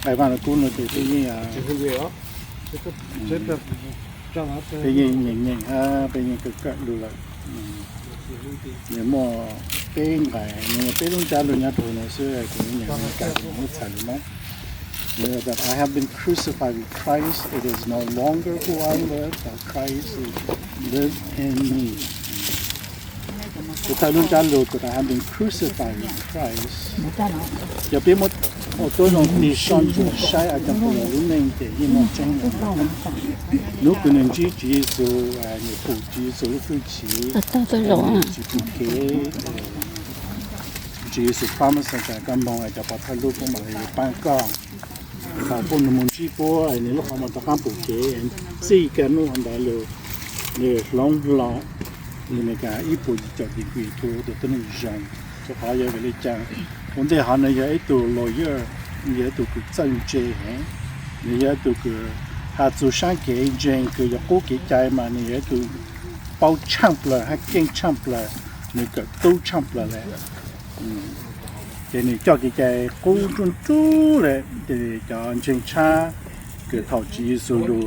ai vào là cũng nó thì gì à bây giờ nhìn bây giờ cực cực được rồi nếu mà bên cái nếu mà bên chúng ta luôn nhớ thôi nó sẽ cũng như cái nó xảy ra that I have been crucified with Christ. It is no longer who I live, but Christ lives in me. Kita luôn trả lời that I have been crucified with Christ. Giờ biết một tôi nói đi son chủ sai ở trong cuộc luôn nên để như một trong lúc cái nên chỉ số người phụ số lúc chỉ chỉ số promise là cái mong là cho bắt thay lúc của mình ban con và con muốn chỉ có này lúc họ mà tập làm phụ kế chỉ cái nó hoàn đại rồi để long nên cái ít phụ cho đi quỳ thu để tên người dân cho họ giờ về lấy trang vấn đề họ này giờ tụ lawyer giờ tụ cái dân chế hết giờ tụ cái họ tụ sáng cái dân cái cố cái trái mà giờ tụ bao champ là hay kinh champ là này cái tu champ là thì cho cái cố trung chú này thì cho anh cha cái thầu chỉ số đồ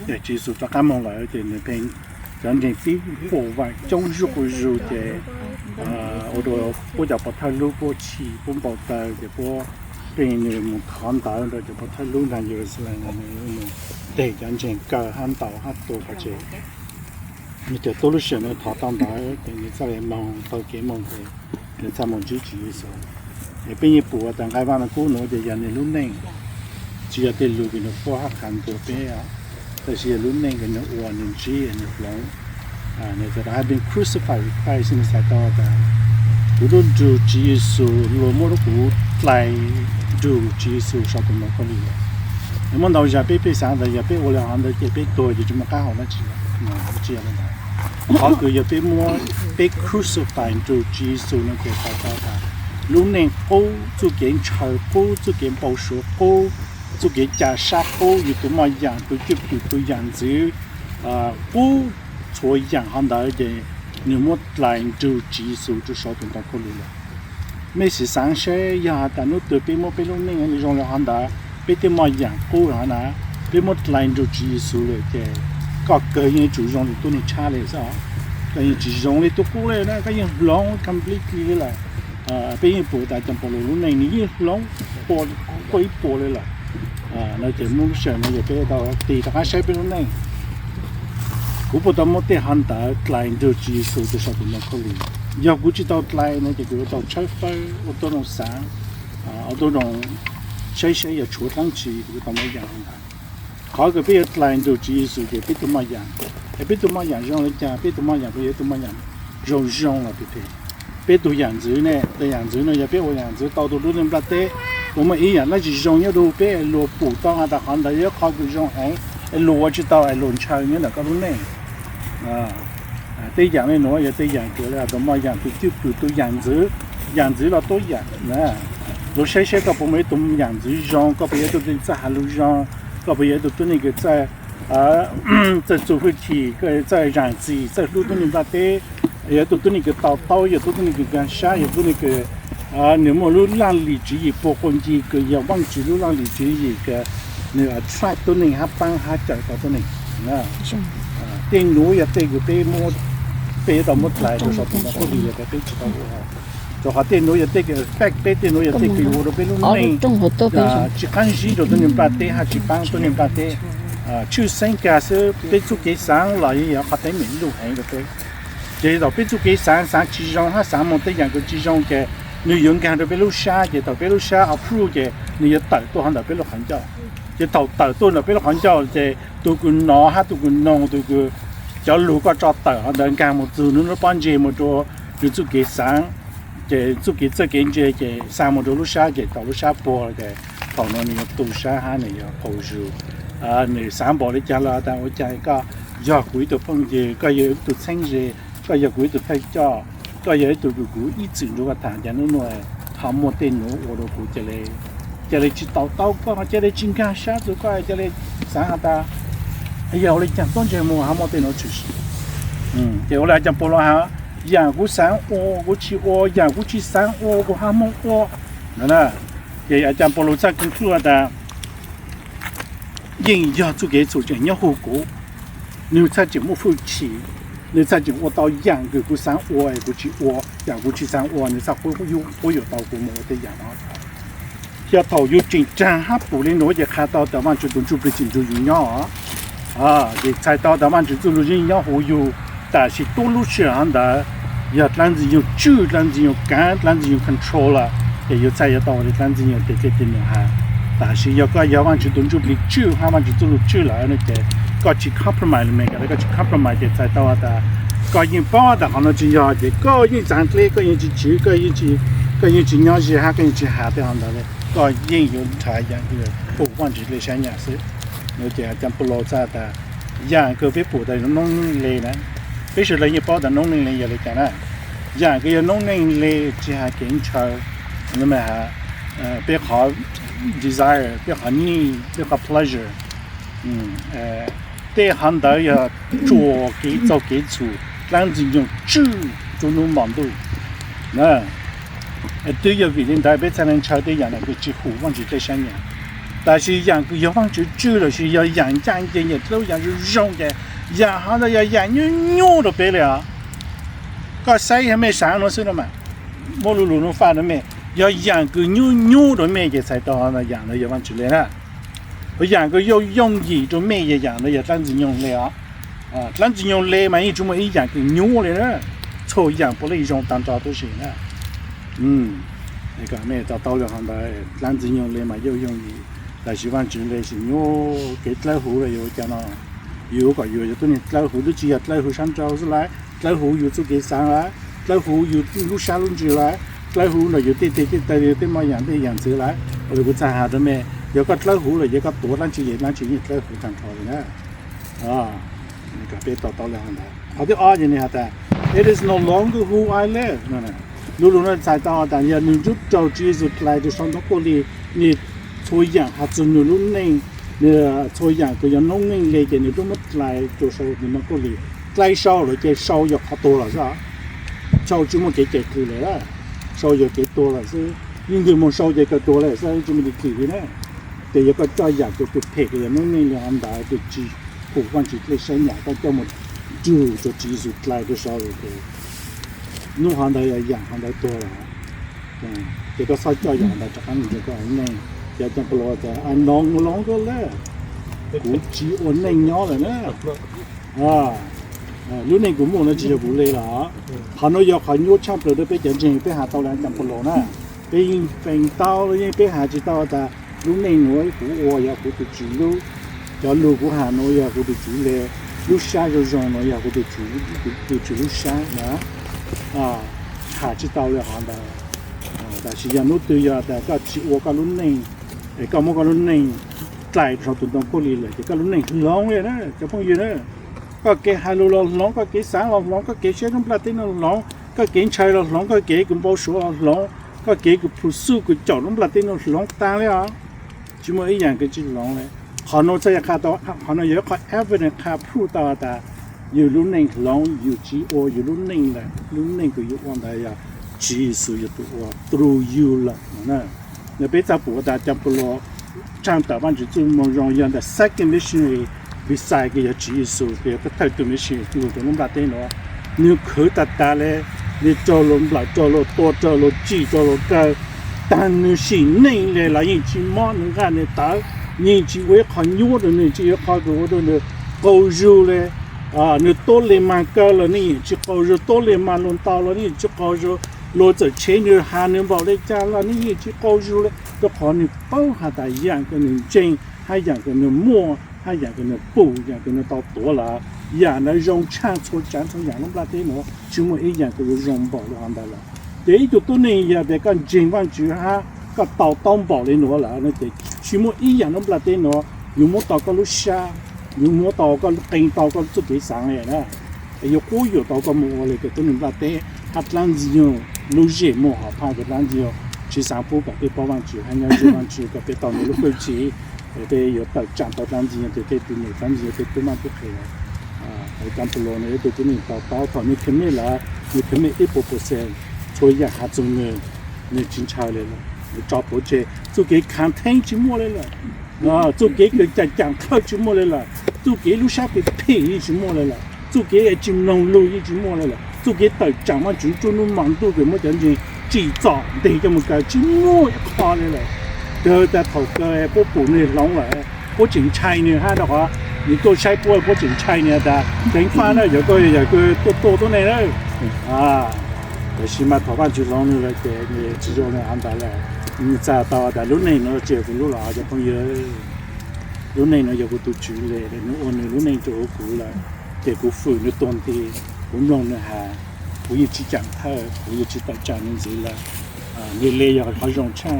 để chỉ số cho các mong lại thì người bên dẫn đến phí phổ và trong rượu thì ở đó bây giờ bắt đầu lưu bố chỉ bún bò tàu thì bố bên người một khán tàu rồi thì bắt đầu lưu là nhiều sự là người để dẫn đến cả khán tàu hát tổ phát triển như thế tôi lúc xưa nó thọ tam đại thì người ta lại mong tàu kế mong thì người ta mong chỉ số để bên như bùa đang khai văn là cũ nữa thì giờ này lúc này chỉ là cái lưu cái nó phá hát khán tổ bé àแต่สิ่งรุ่นนี้ก็เนื้อวัวนึ่งจีเนื้อหลงเนี่ยแต่ I've been crucified with Christ ในสายตาแต่กูรู้ดูจีสูรวมรู้กูไล่ดูจีสูชอบตัวมันก็ดีแล้วมันเราอย่าไปสั่งแต่อย่าไปโอเลหันแต่อย่าไปตัวจะมาก้าวนั่นจีนะจีอะไรนะเขาคืออย่าไปมัวไป crucify ดูจีสูนั่นคือสายตาแต่รุ่นนี้กูจะเก่งเฉยกูจะเก่ง保守กู做给家杀狗有多么养，都就都养殖，狗做养行的的，你莫来就技术就少点到可里了。没事上些呀，但侬对比莫比侬那个你用了行的，比点么养狗行的，比莫来就技术了的，各个人就用的都你差了是吧？个人就用的都过来了，个人long completely 了，比人不大讲不了，那你long 播可以播的了。nó chỉ muốn xem nó chỉ biết đâu thì tất cả sẽ biết lúc này cũng bắt đầu một cái hành động lại được chỉ số để sao tụi nó có lý giờ cũng chỉ tao lại nó chỉ cứ tao chơi phơi ô tô nó sáng ô tô nó chơi giờ chúa thắng chỉ cũng tao mới dạng khó cái biết lại được chỉ số để biết tụi nó dạng biết tụi nó dạng rong lấy cha biết tụi nó dạng bây giờ tụi nó dạng rong là biết tụi dạng dưới này tụi dạng dưới này giờ biết tụi dạng dưới tao tụi nó lên bát tê我们一样，那就用一路别路补当下的行的，要靠个用路知道路长的那个路内，对样的喏也对样子了，怎么样都样子了都样，路些个不没都样子用，个别都在海路上，个别都那个在在做会体，个在燃气，在路东那边的，也都那个刀也都那个干啥，也都那个。nếu mà lúc làm lý trí bộ con gì cái giờ văng chỉ lúc làm lý trí gì cái nếu track tôi này hát băng hát chạy vào tôi này nè tên núi ya tên cái mua tên đó mất lại rồi sao nó có gì cái tên chỉ tao cho họ tên núi ya tên cái fact tên núi ya tên cái đồ bên lúc này chỉ khăn gì rồi tôi niệm ba tên hay chỉ băng tôi niệm ba tên chữ sinh cả sự bên chỗ cái sáng lại ya họ thấy mình đủ hay cái thế rồi bên chỗ cái sáng chỉ trong hát sáng một tên dạng cái chỉ trong cái你用干的别路沙嘅，到别路沙啊铺嘅，你要带多行到别路行教，就到多了别路行教嘅，到个拿哈到个弄到个，叫路个找到，人干么做，侬帮节么做，就做给山，嘅做给这跟这嘅山么做路沙嘅，到路沙坡嘅，头那你要多沙哈你要投入，你山坡你讲了，但我讲一个，要鬼都碰嘅，个要都清嘅，个要鬼都拍照。ก็ยังตัวกูอีจึงรู้ว่าทางจะนู้นหน่อยทำโมเดลหนูโอ้โหกูจะเลยจิตเต่าก็จะเลยจิงก้าชาตัวก็จะเลยสางตาไอ้ยาวเลยจังต้นเจมูหาโมเดลหนูชุดเดี๋ยวเราจะพอเราหาอย่างกูสางโอกูชีโออย่างกูชีสางโอกูหาโมโอนั่นแหละ也อาจารย์ปลุก跟说的，人要做给做人要后果，你才就没福气，你才就我到养个过山窝哎，过去窝，养过去山窝，你才会有到过么的养啊。要到有进展哈不灵，我也看到的完全都做不进就营养啊，也才到的完全做了营养会有，但是多路上的。要咱是用酒，咱是用干，咱是用 control 啦，也有再要到的，咱是用这点哈。但是要完全都做不酒，还完全做了酒了，那个搞起 compromise 里面，那个去 compromise 的才到的，搞人包的，好多就要的，搞人站起来，搞人去酒，搞人去鸟去，还搞人去喊的，好多的，搞人有差样的，不完全来想样式，那个讲不老早的，样个别不的弄来呢。必须来一包的农民来也来干了，样个农民来只还给吃，那么还别好 desire， 别好need， 别好 pleasure， 对行到要做给做，咱是用酒做农忙度，那对要为人代表才能吃的样那个几乎忘记在想样，但是样个要忘记酒了是要样的也都样是用的。养好的要养牛都白了，搞啥也没啥东西了嘛，马路弄发的没，要养个牛都没给才到那养的也往出来了，我养个要容易都没也养的也单子用了，单子用来嘛，一怎么一养个牛来了，错养不了一种当招都行了，那个没到了行的单子用来嘛又容易，但是往出来是牛给来户了又讲了。有个有就你老虎都只要老虎上招是来，老虎有做给上来，老虎有路下路之来，老虎呢有对么样的样子来，我就在下头咩，有个老虎了，有个多那就老虎干操的呢，你个别到了行的，好的人呢的 ，It is no longer who I live， 路呢在到但要你就照住就来就上到过里，你做样还做路呢。那做样个要农民来的，你怎么来做烧？你们这里来烧了，这烧药可多了是吧？烧就么给出来了，烧药给多了是，应该么烧药给多了，所以就么的给呢。แต่ยังก็จ่ายอย่างตัวเพกอย่างนั้นนี่อันใดตัวจีผูกวันจีเลยใช้หยาก็จะหมดจู่ตัวจีสุดลายตัว烧了ตัวนู่นหันใดอย่างหันใดตัวละแต่ก็ใช้จ่ายอย่างใดจากนั้นจะก็เนี่ยอยากจะปลอดแต่อันน้องก็เลยกูจีอ่อนในย้อเลยนะรู้ในกูมุ่งนะจีกูเลยล่ะเขาโน้ยเขาโยช่างเปลือกไปจริงๆไปหาเตาแรงจำปลอดนะไปยิงเป็นเตาเลยไปหาจีเตาแต่รู้ในหน่วยกูอ้อยกูตัวจีรู้จะรู้กูหาหน่วยกูตัวจีเลยรู้ชาจะจงหน่วยกูตัวจีรู้ชานะหาจีเตาเลยหาได้แต่สิ่งนู้นตัวอย่างแต่ก็จีอ้อก็รู้ในก็มันก็รู้ในใกล้เราตัวต้องก็เลยเลยก็รู้ในร้องเลยนะจะพูดยังไงก็เกะฮาลูร้องก็เกะสางร้องก็เกะเชื่อน้ำปลาตีนร้องก็เกะชัยร้องก็เกะกุมบ่ชัวร้องก็เกะกุผู้สู้กุจ่อน้ำปลาตีนร้องตาเลยจิมอีอย่างก็จีร้องเลยเขาโน้ตจะขาตัวเขาโน้ตเยอะเขาevidence ขาพูดต่อแต่อยู่รู้ในร้องอยู่จีโออยู่รู้ในเลยรู้ในก็อยู่วันใดอะจีสุอยู่ตัวตรูอยู่ละนะเนี่ยเป็นจับปวดแต่จับปวดช่างแต่วันจุดมองย้อนแต่ second missionary วิสัยก็ยังจีสุเดี๋ยวก็ถ่ายตัว missionary ตัวน้ำปลาตีนว่านี่คือตัดตาเลยนี่จอลมปลาจอลตัวจอลจีจอลก็但你是内来了，人去忙能干的大，人去为看牛的，你去看多的那高肉嘞，你多来嘛高了，你去高肉多来嘛弄到了，你去高肉，落在前头还能保来家了，你去高肉嘞，就看你包下的一样跟你蒸，还一样跟你磨，还一样跟你煲，一样跟你到多了，一样那用铲子铲成样弄不来的喏，就么一样跟你用饱了安排了。第一个多年也别讲情况之下，个到当保的喏啦，那得全部一样都不得喏，有冇到个路下，有冇到个跟到个做给上来啦，有过有到个冇来个都能不得，他当时用路线冇好怕个当时用去上坡个别包完去，还要去完去个别到那路过去，别有到站到当时就对对那当时对对嘛不可以讲不落呢，对对你到头你肯定一步步先。所以还中呢，你经常来了，找不着，做给看天就没来了，做给个讲课就没来了，做给路下边配就没来了，做给金融路就没来了，做给到讲嘛就做那忙多个么讲讲制造，对个么个就没一块来了，就在头个不补那弄了，不整菜呢，哈的话。你做菜不整菜呢的，等饭呢有个多来了，起码头发就弄了个，你只有那安排了，你再到的路内呢接不路了，就朋友，路内呢有个都住嘞，你按路内就好古了，这个饭你当地，我弄呢还，不一起讲他，不一起到讲你子了，你累要好用餐，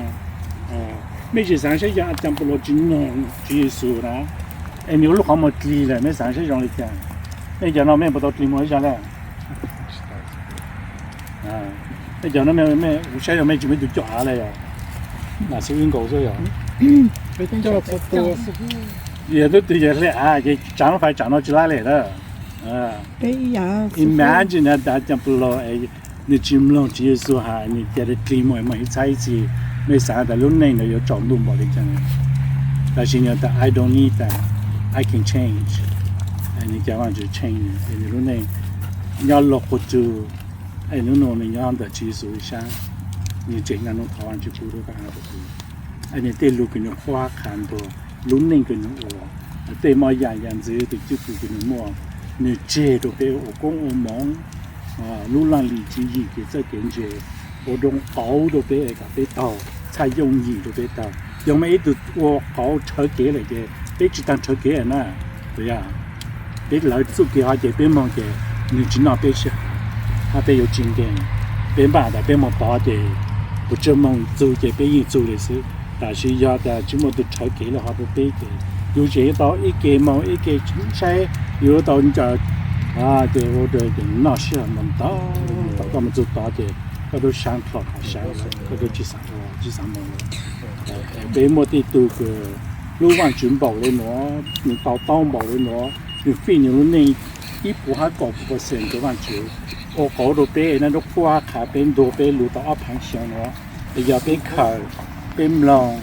每次上学也讲不落金弄，技术啦。哎，你路好么低了？没上学用的讲，那讲到没不到低么下来？那讲到没，我现在没准备就叫下来呀。那是应该说呀。叫不多。也都对也是啊，给讲法讲到就哪来了？对呀。Imagine 那大家不老哎，你金龙技术哈，你觉得低么么一在一起，没啥的路内呢有找路么的讲。但是呢， I don't need that。I can change， 你讲完就 change， 你路内要落不住，你弄你要的技术上，你这样弄台湾就不多干了不？你对路给你花看多，路内给你我，对嘛样子对就不给你摸，你这都被我讲我忙，路上里经济给这感觉，我种熬都被个被到，才容易都被到，因为都我熬车给了嘅。别只当车给人呐，对呀，别老做给他这边忙的，你只拿别些，他别有经验，别把的别么把的，不这么做的别人做的事，但是要的这么多车给了，他不别的，有些到一个忙一个菜，有到你家对我的那些门到他们做大的，他都想好想了，他都去上忙了，别么的都个。路往全部嚟攞，你到冇嚟攞，你飛你路內一步下搞不過成個往住，我搞到俾人都花卡邊度俾路到一盤上攞，你又俾佢，俾唔浪，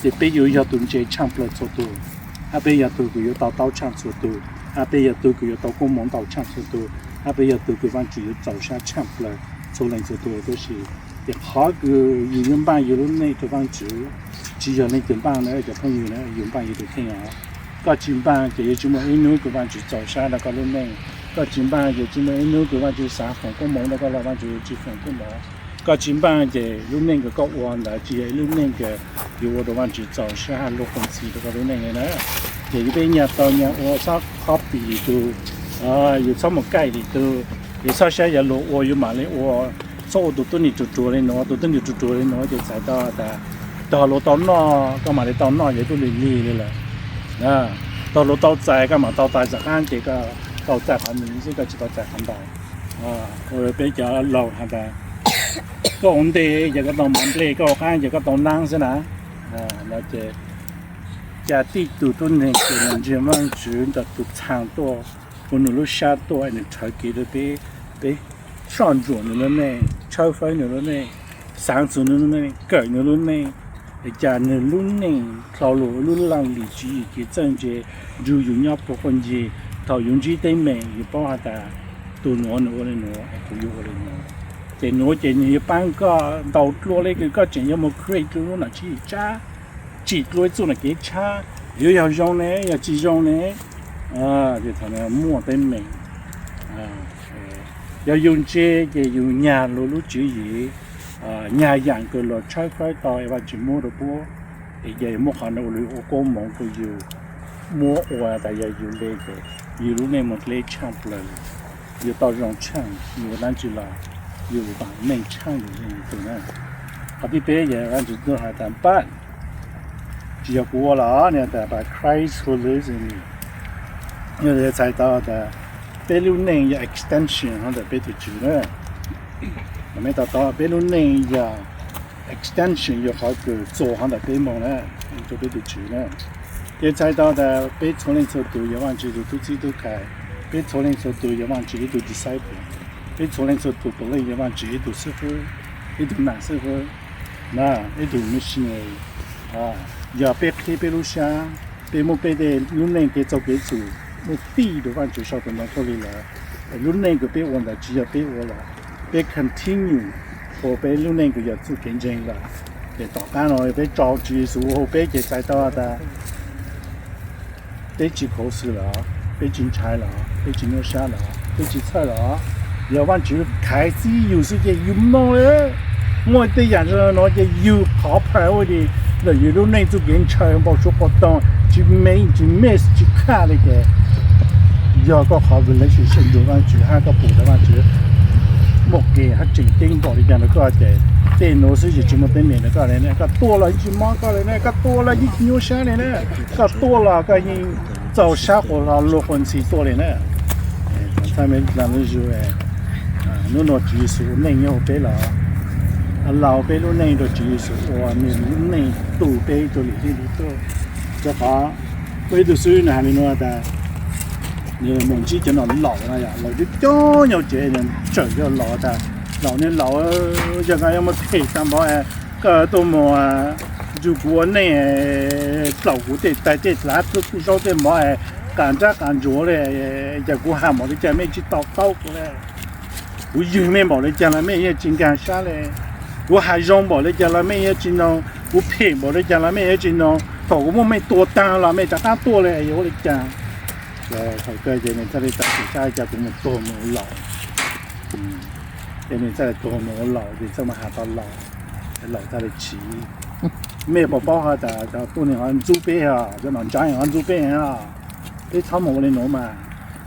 就俾要動這唱不出到，俾要到佢要到唱出到，俾要到佢要到公網到唱出到，俾要到佢往住要走下唱不來，做嚟做到都是，亦好個語言班要路內都往住。只要你跟班呢，就朋友呢，用班也都听啊。个进班就这么一弄个班就早上那个路内，个进班就这么一弄个班就上红个毛那个老板就去红个毛。个进班就路内个弯的，只路内个有我的班就早上路红旗那个路内个呢。这边伢到伢我上好比都有什么改的都，有啥些也路我有买的我做都你就做的喏，都你就做的喏就才到的。到路到那，干嘛的到那也都累累的了，到路到在干嘛到在是看这个到在旁边这个就到在旁边，我比较老下的，ก็อุ่นเดย์ก็ต้องมันเล่ก็ข้างก็ต้องนั่งซะนะแล้วจะที่ตัวต้นเนี่ยคือมันจะมันจุดตัวช่างตัวคนรู้ชาตัวเนี่ยใช้กี่ตัวไปสอนจวนเนี่ยเนี่ยใช้ไฟเนี่ยสร้างสุนเนี่ยเกิดเนี่ย家呢路内道路路上里基给正界就用要不分界到用基对面也包下的都挪的挪不有的挪在挪在你半个到落那个真要么可以就那去加几多做那给差又要用呢要几用呢就他们摸对面要用这个用nhà路注意nhà dạng cái lò trái phải tỏi và chỉ mua được bố thì giờ mua hàng đâu rồi ô tô mỏng cái nhiều mua oa tại giờ nhiều lên cái nhiều lúc này một lấy chăng lại nhiều tao rong chăng nhiều lần chỉ là nhiều bạn mình chăng nhiều từ này tapi bây giờ anh chỉ nói hai tám bạn chỉ có qua là này tại bài Christ for living như thế sai tao tại bây lúc này extension hắn tại bây giờ chữ nữa mấy tao tao bên lúc này giờ extension giờ họ cứ做行的bên mong này就被丢弃了。现在到的被从零做到，也往这都自己都开；被从零做到，也往这里都disciple；被从零做到，本来也往这里都师傅，也都拿师傅。那一头没行啊，要别开别路下，别莫别的路内给走给走，我地的话就晓得那可里了，路内个别忘了，只要别忘了，别 continue， 我别路内个要做竞争了，别大干了，别着急说我别给再到的，别去考试了，别进菜了，别进路下了，别去菜了，要往就开始有时间有梦了。我对人说那个有好牌我的，那有路内做检查，包说不当，就没去看那个，要个好个那些深度往去，还个补的往去，莫给还整定包的讲的个的，电脑是就这么对面的个人呢，个多了就忙个人呢，个多了一牛下来呢，个多了个人早下火了落婚期多了呢，他们咱们说侬拿技术内要背了。老辈路内的技术，哇，你路内都背都里头，这好，为的是哪里弄的？你梦记见到老了呀，老就叫要这人，这叫老的，老年老这个要么配上包个多么如果内老古的在这哪都不少的么干着干着嘞，这个还没得讲没去到过嘞，我有没冇得讲了，没也真干啥嘞。我还用冇得讲了，没有进弄；我骗冇得讲了，没有进弄。头我没多单了，没咋单多嘞，有的讲。头个人呢，这里在下一家给我们多么老，人在多么老，你这么还到老在一起，没宝宝哈的，就多年安租别啊，就能家人安租别啊，你草冇你弄嘛，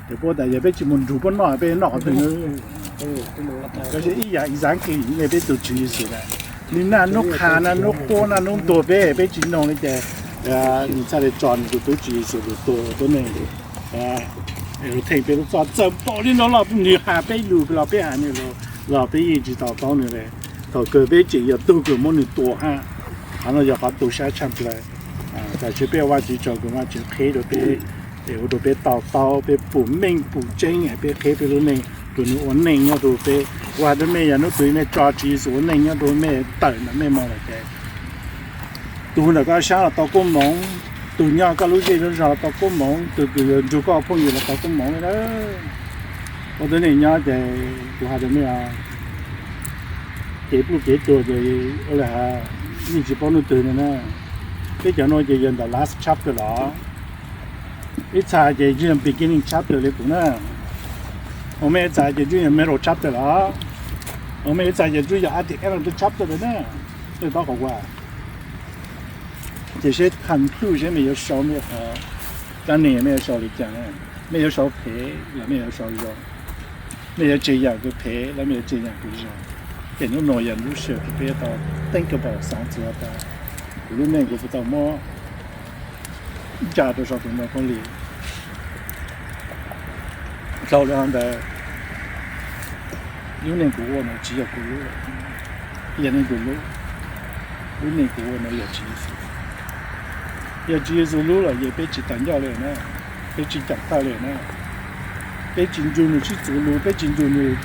也不得也别进门住不闹，别闹的呢。就是一样一样给那边都注意些了。你那弄看那弄锅那弄多呗，别去弄那个你在那转都注意些多那个有特别的抓真包的那老女孩被路老别喊你了，老别一直到高你嘞，到隔壁就要多个么你多哈，然后要把多下唱出来在这边话就找个话就黑了别，有的别刀别补命补针别黑别了那。ตัวนู้นเนี่ยยังตัวเป้ว่าตัวแม่ยังนู้นตัวแม่จอจีส่วนเนี่ยยังตัวแม่ตื่นนะแม่มองอะไรแกตัวนั้นก็ช้าตัวก็มองตัวเนี่ยก็รู้ใจรู้จักตัวก็มองตัวจูก็พุ่งอยู่แล้วตัวก็มองเลยนะตัวเนี่ยยังจะตัวหาตัวแม่เก็บลูกเก็บตัวจะอะไรฮะนี่จะป้อนตัวเนี่ยนะที่จะน้อยจะยันแต่ last chapter หรออีชายจะยัน beginning chapter เลยปุ๊บนะ我们在这就没有 chapter 了，我们在这就要按点按的 chapter 的呢，这多好玩。这些看图些没有少没好，当年也没有少的讲没有少赔，也没有少用，没有这样的赔，也没有这样的用。给侬老人路学别到登个宝上子的，路那个不到么，家多少多少公里。漂亮的，有那个我们只要过路了，也能过路，有那个我们也技术，也技术路了，也别去单调了呢，别去讲道了呢，别进入你去走路，别进入你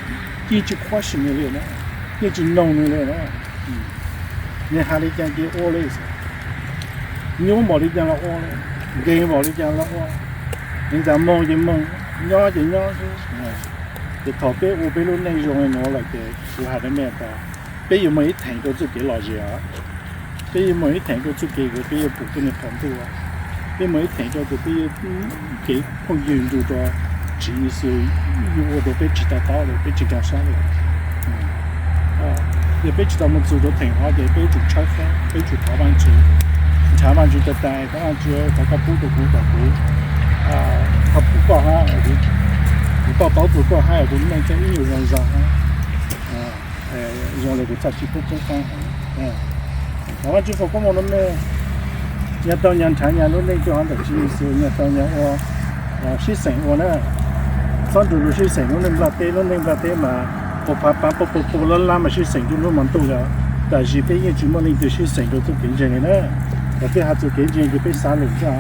一直花心的了呢，一直弄的了呢，你还得讲给我嘞噻，你我冇得讲了我嘞，给冇得讲了我，你在忙就忙。nhỏ chứ thì thọ bé u bé lúc này rồi nó là cái u hạt nó mẹ ta bây giờ mới thành cái chút cái lò gì á bây giờ mới thành cái chút cái bây giờ phụ cái này phòng tu á bây giờ mới thành cái cái không dùng được đó chỉ là u đồ bé chỉ ta tao rồi bé chỉ cả sao rồi giờ bé chỉ ta một số đồ thành hóa để bé chụp trái phép bé chụp thảo ban chụp tất tay các bạn chưa có các bút đồ bút đồ bút học bút có ha bút có bảo bút có hai bút này cái nhiều rồi rồi ha rồi là bút chặt chỉ bút không ha các bạn chưa có một lần nữa nhà tàu nhà thang nhà lúc này cho anh được chỉ số nhà tàu nhà xí sành nữa sau đó xí sành lúc này mà bộ lần mà xí sành chúng nó mang tu ra tại vì bây giờ chúng mình được xí sành được tu kinh doanh nữa và bây giờ tu kinh doanh thì bây giờ lên ra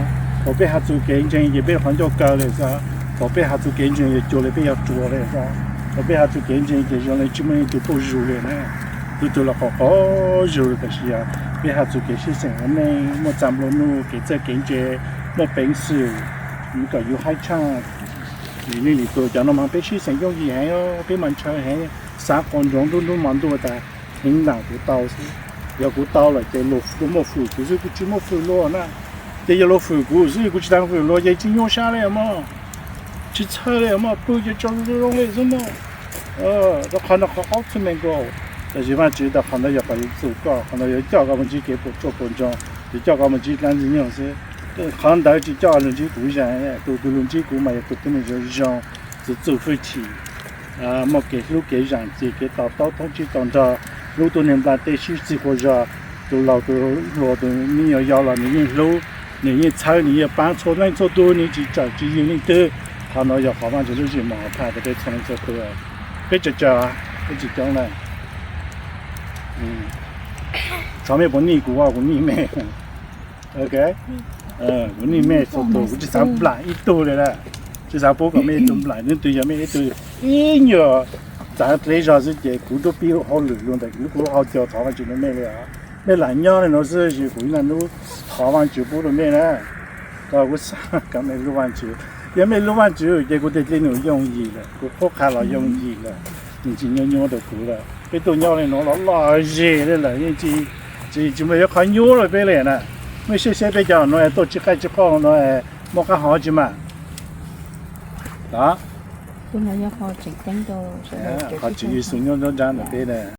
và bây giờ tu kinh doanh thì bây giờ hoàn cho cao lên ra và bây giờ tu kinh doanh thì cho lên bây giờ chùa lên ra và bây giờ tu kinh doanh thì cho lên chúng mình tu tu rù lên nữa 都了好肉的是啊，别下做给些什么呢？莫咱们弄给这感觉莫本事，如果有海产，里头讲那么别些什用意还哟，别蛮吃还啥观众都蛮多的，很难不到是，要不到了在落都莫付，就是不只莫付落那，这一落付股，所以估计当付落已经用下来嘛。去测了嘛，不就叫这种为什么？都看到好出面个，但是嘛，觉得看到要把做高，看到要叫我们去给做工作，就叫我们去干这样子，看到就叫人去鼓上，都人去鼓嘛，也都跟人就让就做回去，莫给路给人去给到通去当着，路都能把这些事或者都老都你要了，你路你菜你也搬错乱错多，你去找去有你的。他那要好嘛，就是去嘛，他不得从这头啊，别只叫啊，别只叫了，上面不尼姑啊，不尼妹 ，OK， 不尼妹说多，我就上不来一多的啦，就上不个妹都不来，你对呀妹对，哟，咱这上是这古都比好流用的，如果好叫他们就能买了，买蓝鸟的那是就回来都好完就不能买了，我啥刚买录完就。也没录完之后，结果对这种容易了，我破开了容易了，你今年鸟都过了，别到鸟来弄了老热的了，就没有看鸟了别来了，没些别讲，那多几几好，那莫干好几嘛，啊？本来要好整灯都，好几个送鸟都这样的别的。